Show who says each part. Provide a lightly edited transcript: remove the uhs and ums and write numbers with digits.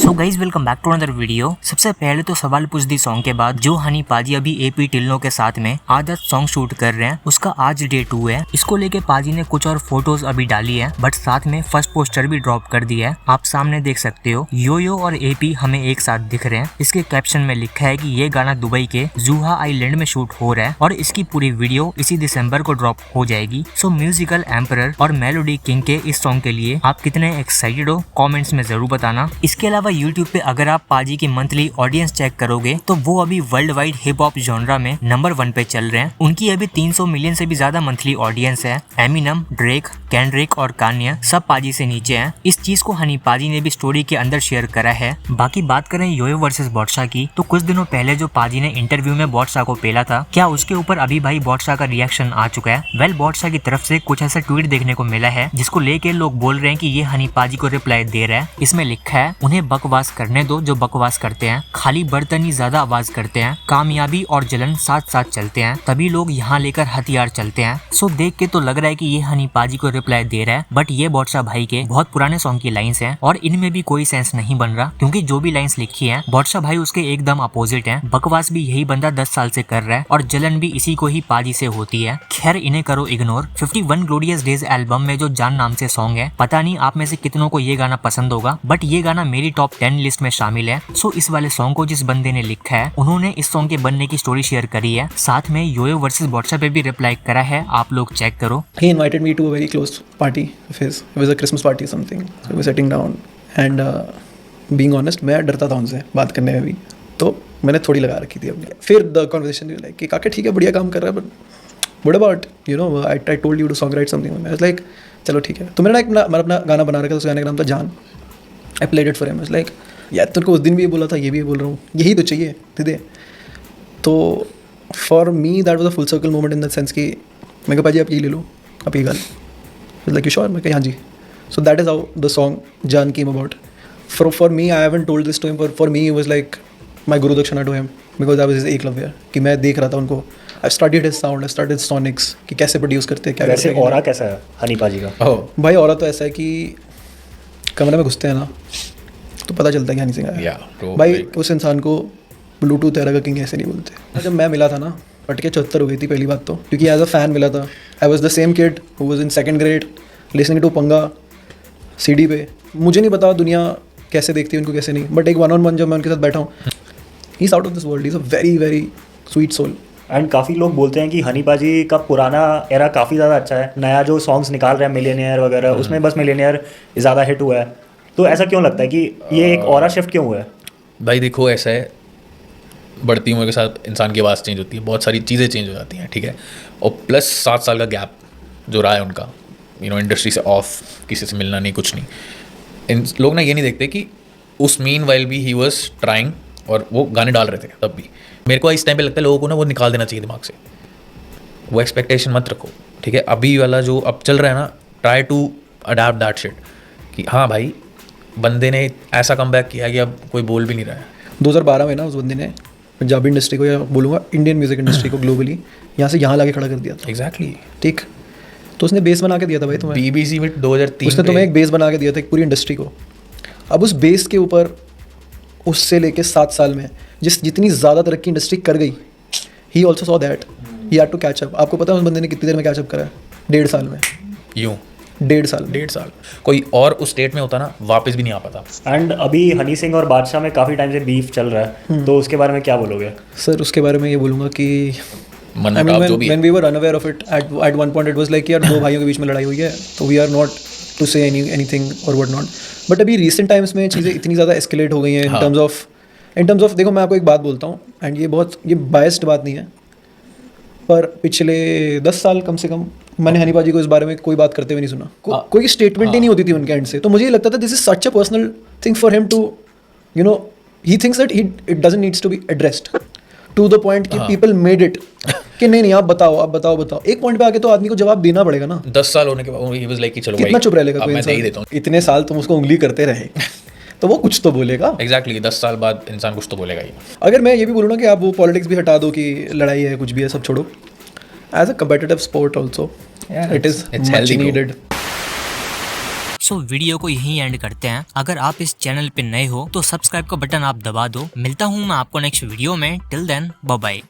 Speaker 1: So guys welcome back to another video. सबसे पहले तो सवाल पूछ दी सॉन्ग के बाद, जो हनी पाजी अभी एपी टिल्लो के साथ में आदत सॉन्ग शूट कर रहे हैं, उसका आज डे 2 है। इसको लेके पाजी ने कुछ और फोटोज अभी डाली है, बट साथ में फर्स्ट पोस्टर भी ड्रॉप कर दिया है। आप सामने देख सकते हो, योयो और एपी हमें एक साथ दिख रहे हैं। इसके कैप्शन में लिखा है कि ये गाना दुबई के जूहा आइलैंड में शूट हो रहा है और इसकी पूरी वीडियो इसी दिसंबर को ड्रॉप हो जाएगी। सो म्यूजिकल एम्परर और मेलोडी किंग के इस सॉन्ग के लिए आप कितने एक्साइटेड हो, कमेंट्स में जरूर बताना। इसके अलावा यूट्यूब पे अगर आप पाजी की मंथली ऑडियंस चेक करोगे तो वो अभी world wide hip hop genre में नंबर 1 पे चल रहे हैं। उनकी अभी 300 मिलियन से भी ज्यादा मंथली ऑडियंस है। एमिनम, ड्रेक, केंड्रिक और कान्या सब पाजी से नीचे हैं। इस चीज को हनी पाजी ने भी स्टोरी के अंदर शेयर करा है। बाकी बात करें योयो वर्सेस बॉडशाह की, तो कुछ दिनों पहले जो पाजी ने इंटरव्यू में बॉडशाह को पेला था, क्या उसके ऊपर अभी भाई बॉडशाह का रिएक्शन आ चुका है? वेल, बॉडशाह की तरफ से कुछ ऐसा ट्वीट देखने को मिला है जिसको लेके लोग बोल रहे हैं कि ये हनी पाजी को रिप्लाई दे रहा है। इसमें लिखा है, उन्हें बकवास करने दो जो बकवास करते हैं, खाली बर्तन ही ज्यादा आवाज करते हैं, कामयाबी और जलन साथ साथ चलते हैं, तभी लोग यहाँ लेकर हथियार चलते हैं। सो देख के तो लग रहा है कि ये हनी पाजी को रिप्लाई दे रहा है, बट ये बॉडशाह भाई के बहुत पुराने सॉन्ग की लाइंस हैं और इनमें भी कोई सेंस नहीं बन रहा, क्योंकि जो भी लाइंस लिखी हैं बॉडशाह भाई उसके एकदम अपोजिट हैं। बकवास भी यही बंदा 10 साल से कर रहा है और जलन भी इसी को ही पाजी से होती है। खैर, इन्हें करो इग्नोर। 51 ग्लोरियस डेज एल्बम में जो जान नाम से सॉन्ग है, पता नहीं आप में से कितनों को ये गाना पसंद होगा, बट ये गाना मेरी टॉप 10 लिस्ट में शामिल है। सो इस वाले सॉन्ग को जिस बंदे ने लिखा है, उन्होंने इस सॉन्ग के बनने की स्टोरी शेयर करी है, साथ में योयो वर्सेस बॉडशाह पे भी रिप्लाई करा है। आप लोग चेक करो।
Speaker 2: He invited me to a very close party of his. It was a Christmas party or something. So we were sitting down and being honest, मैं डरता था उनसे बात करने में भी, तो मैंने थोड़ी लगा रखी थी अपनी। फिर द कॉन्वर्सेशन लाइक कि काका ठीक है, बढ़िया काम कर रहा है, but what about you know I told you to song write something. मैं लाइक चलो ठीक है। तो मैंने अपना गाना बना रखा था, उस गाने का नाम था जान। I played it for him. Like यार तेरे को उस दिन भी ये बोला था, ये भी बोल रहा हूँ, यही तो चाहिए दे। तो for me that was a full circle moment in the sense कि मैं कहा पाजी आप ये ले लो, आप ये गाल लाइक यू श्योर? मैं कहा हाँ जी। So that is how the song Jaan came about. For me I haven't told this to him, for me was like my guru dakshina to him, because I was his Eklavya, कि मैं देख रहा था उनको। I studied his sound, I studied sonics, कि कैसे produce करते हैं, क्या
Speaker 3: वैसे
Speaker 2: करते हैं।
Speaker 3: ऑरा कैसा है हनी पाजी का?
Speaker 2: भाई ऑरा तो ऐसा है कि कमरे में घुसते हैं ना तो पता चलता है कि हनी सिंह आया। भाई उस इंसान को ब्लूटूथ एरा का किंग ऐसे नहीं बोलते। जब मैं मिला था ना, फट के 74 हो गई थी पहली बात तो, क्योंकि एज अ फैन मिला था। I was the same kid who was in 2nd grade listening to Panga CD पे। मुझे नहीं पता दुनिया कैसे देखती है उनको, कैसे नहीं, बट एक 1-on-1 जब मैं उनके साथ बैठा हूँ, he is out of this world, he is a very very sweet soul.
Speaker 3: And काफ़ी लोग बोलते हैं कि हनी पाजी का पुराना एरा काफ़ी ज़्यादा अच्छा है, नया जो सॉन्ग्स निकाल रहे हैं मिलियनेयर वगैरह, उसमें बस मिलियनेयर ज़्यादा हिट हुआ है। तो ऐसा क्यों लगता है कि ये एक ऑरा शिफ्ट क्यों हुआ है?
Speaker 4: भाई देखो, ऐसा है, बढ़ती उम्र के साथ इंसान की आवाज़ चेंज होती है, बहुत सारी चीज़ें चेंज हो जाती हैं, ठीक है। और प्लस 7 साल का गैप जो रहा है उनका, इंडस्ट्री से ऑफ, किसी से मिलना नहीं, कुछ नहीं। इन लोग ना ये नहीं देखते कि उस मीन वाइल भी ही वॉज ट्राइंग और वो गाने डाल रहे थे तब भी। मेरे को इस टाइम पे लगता है लोगों को ना वो निकाल देना चाहिए दिमाग से, वो एक्सपेक्टेशन मत रखो, ठीक है। अभी वाला जो अब चल रहा है ना, try to adapt that shit, कि हाँ भाई बंदे ने ऐसा कमबैक किया कि अब कोई बोल भी नहीं रहा है।
Speaker 2: 2012 में ना उस बंदे ने पंजाबी इंडस्ट्री को, या बोलूँगा इंडियन म्यूजिक इंडस्ट्री को ग्लोबली यहाँ से यहाँ लाके खड़ा कर दिया था।
Speaker 4: एग्जैक्टली,
Speaker 2: ठीक। तो उसने बेस बना के दिया था भाई तुम्हें,
Speaker 4: BBC में 2003
Speaker 2: उसने तुम्हें एक बेस बना के दिया था एक पूरी इंडस्ट्री को। अब उस बेस के ऊपर उससे लेके 7 साल में जितनी ज़्यादा तरक्की इंडस्ट्री कर गई, he also saw that he had to catch up. आपको पता है उस बंदे ने कितनी देर में कैच अप करा है? 1.5 साल में।
Speaker 4: यूँ
Speaker 2: 1.5
Speaker 4: साल कोई और उस स्टेट में होता ना, वापस भी नहीं आ पाता।
Speaker 3: एंड अभी हनी सिंह और बादशाह में काफ़ी टाइम से बीफ चल रहा है, तो उसके बारे में क्या बोलोगे?
Speaker 2: सर उसके बारे में ये बोलूँगा कि
Speaker 4: मन मुटाव जो भी है।
Speaker 2: when we were unaware of it at one point it was like यार दो भाइयों के बीच में लड़ाई हुई है, तो we are not to say anything or what not, but अभी recent times में चीज़ें इतनी ज़्यादा escalate हो गई हैं in terms of देखो मैं आपको एक बात बोलता हूँ, एंड ये biased बात नहीं है, पर पिछले 10 साल कम से कम मैंने हनी पाजी को इस बारे में कोई बात करते हुए नहीं सुना। कोई स्टेटमेंट ही नहीं होती थी उनके एंड से। तो मुझे ये लगता था this is such a personal thing for him to he thinks that it doesn't needs to be addressed to the point कि पीपल मेड इट कि नहीं आप बताओ। एक पॉइंट पे आके तो आदमी को जवाब देना पड़ेगा ना।
Speaker 4: 10 साल होने के बाद ही वाज लाइक कि चलो
Speaker 2: कितना चुप रहेगा कोई
Speaker 4: मैं दे देता हूँ।
Speaker 2: इतने साल तुम उसको उंगली करते रहे तो वो कुछ तो बोलेगा।
Speaker 4: एग्जैक्टली 10 साल बाद इंसान कुछ तो बोलेगा ही।
Speaker 2: अगर मैं ये भी बोलूँ ना कि आप वो पॉलिटिक्स भी हटा दो कि लड़ाई है कुछ भी है, सब छोड़ो। As a competitive sport also it is much needed.
Speaker 1: So video को यहीं एंड करते हैं। अगर आप इस चैनल पे नए हो तो सब्सक्राइब का बटन आप दबा दो। मिलता हूँ मैं आपको नेक्स्ट वीडियो में। Till then bye bye.